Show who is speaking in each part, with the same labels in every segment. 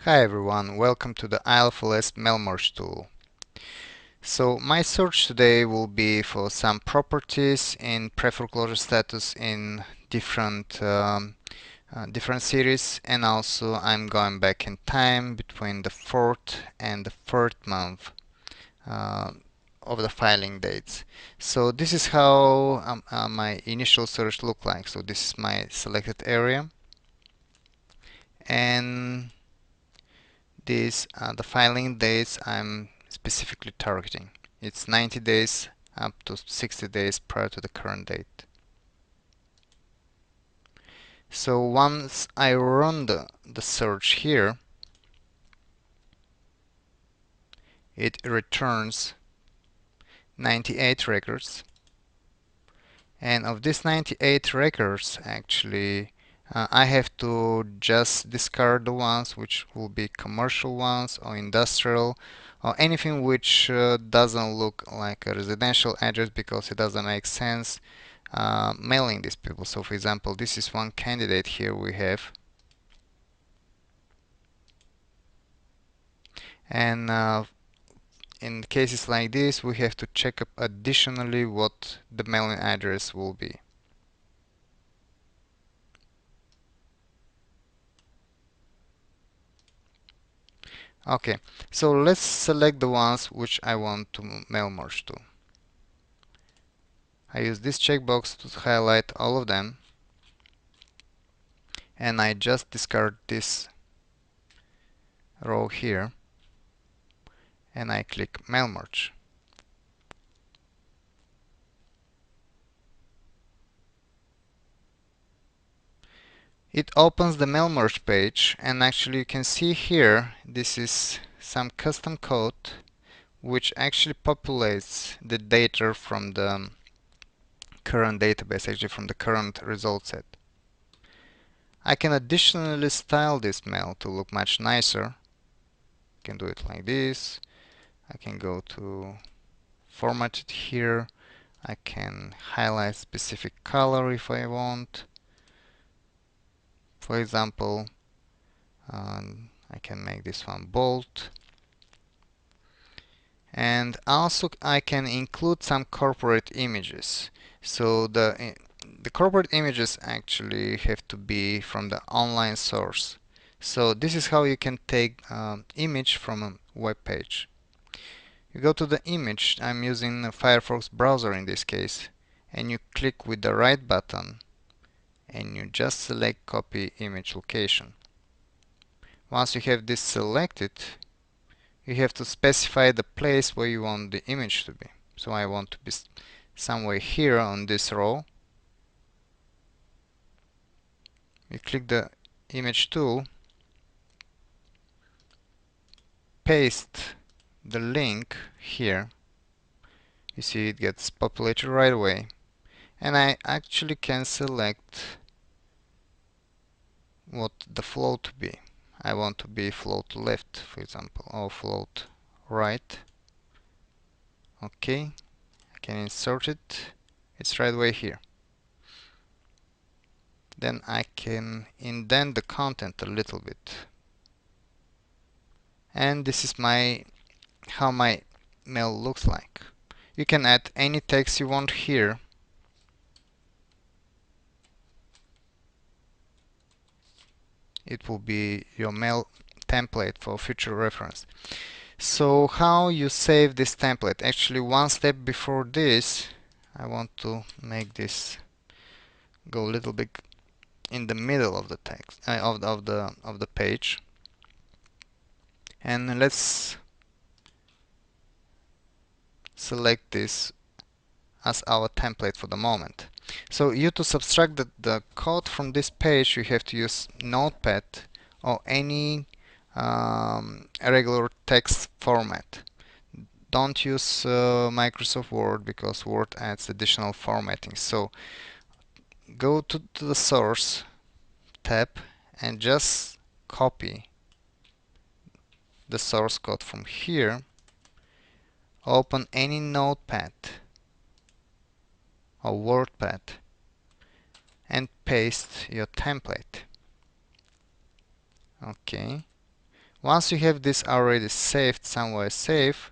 Speaker 1: Hi everyone, welcome to the ILFLS mail merge tool. So my search today will be for some properties in preferred closure status in different series, and also I'm going back in time between the fourth and the third month uh, of the filing dates. So this is how my initial search looked like. So this is my selected area, and these are the filing dates I'm specifically targeting. It's 90 days up to 60 days prior to the current date. So once I run the search here, it returns 98 records. And of these 98 records, actually, I have to just discard the ones which will be commercial ones or industrial or anything which doesn't look like a residential address because it doesn't make sense mailing these people. So for example, this is one candidate here we have, and in cases like this we have to check up additionally what the mailing address will be. Okay, so let's select the ones which I want to mail merge to. I use this checkbox to highlight all of them, and I just discard this row here, and I click mail merge. It opens the mail merge page, and actually you can see here this is some custom code which actually populates the data from the current database, actually from the current result set. I can additionally style this mail to look much nicer. I can do it like this. I can go to format it here. I can highlight specific color if I want. For example, I can make this one bold. And also I can include some corporate images. So the corporate images actually have to be from the online source. So this is how you can take image from a web page. You go to the image, I'm using a Firefox browser in this case, and you click with the right button and you just select copy image location. Once you have this selected, you have to specify the place where you want the image to be. So I want to be somewhere here on this row. You click the image tool, paste the link here. You see it gets populated right away. And I actually can select what the flow to be. I want to be float left, for example, or float right. Okay, I can insert it. It's right away here. Then I can indent the content a little bit. And this is how my mail looks like. You can add any text you want here. It will be your mail template for future reference. So how you save this template? Actually, one step before this, I want to make this go a little bit in the middle of the text of the page, and let's select this as our template for the moment. So to subtract the code from this page, you have to use Notepad or any regular text format. Don't use Microsoft Word because Word adds additional formatting. So go to the source tab and just copy the source code from here. Open any notepad or WordPad and paste your template. Okay. Once you have this already saved somewhere safe,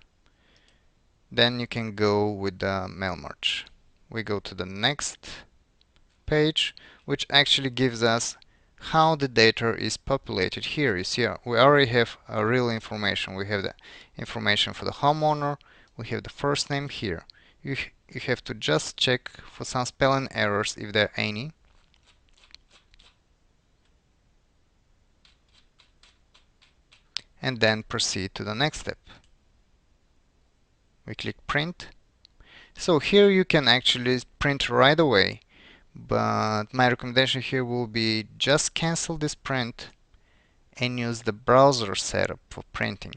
Speaker 1: then you can go with the mail merge. We go to the next page, which actually gives us how the data is populated here. You see, we already have real information. We have the information for the homeowner. We have the first name here. You have to just check for some spelling errors if there are any. And then proceed to the next step. We click print. So here you can actually print right away, but my recommendation here will be just cancel this print and use the browser setup for printing.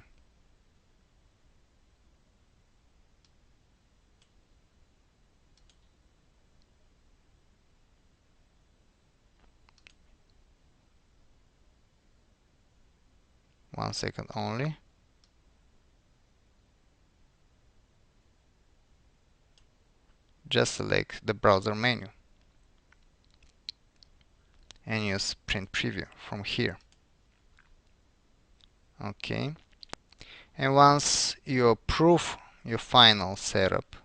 Speaker 1: One second only. Just select the browser menu and use print preview from here. Okay. And once you approve your final setup,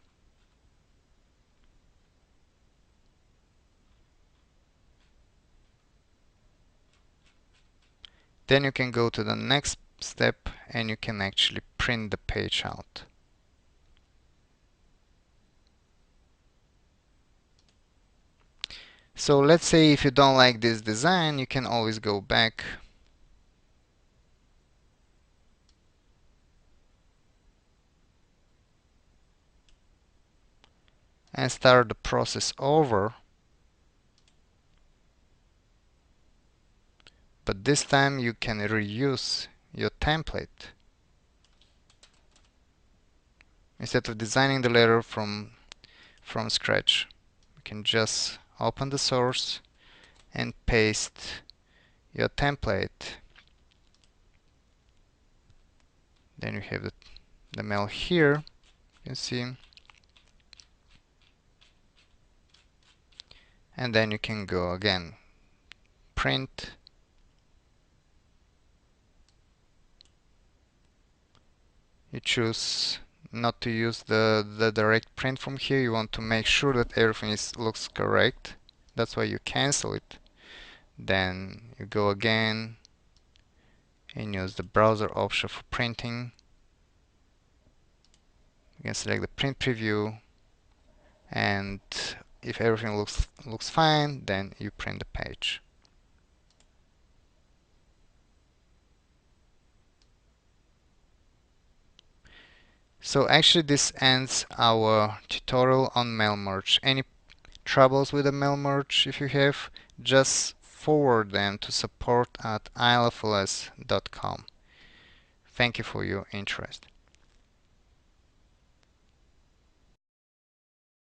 Speaker 1: then you can go to the next step and you can actually print the page out. So let's say if you don't like this design, you can always go back and start the process over, but this time you can reuse your template. Instead of designing the letter from scratch, you can just open the source and paste your template. Then you have the mail here, you can see, and then you can go again, print, you choose not to use the direct print from here. You want to make sure that everything looks correct. That's why you cancel it. Then you go again and use the browser option for printing. You can select the print preview, and if everything looks fine, then you print the page. So actually this ends our tutorial on mail merge. Any troubles with the mail merge, if you have, just forward them to support@ilfls.com. Thank you for your interest.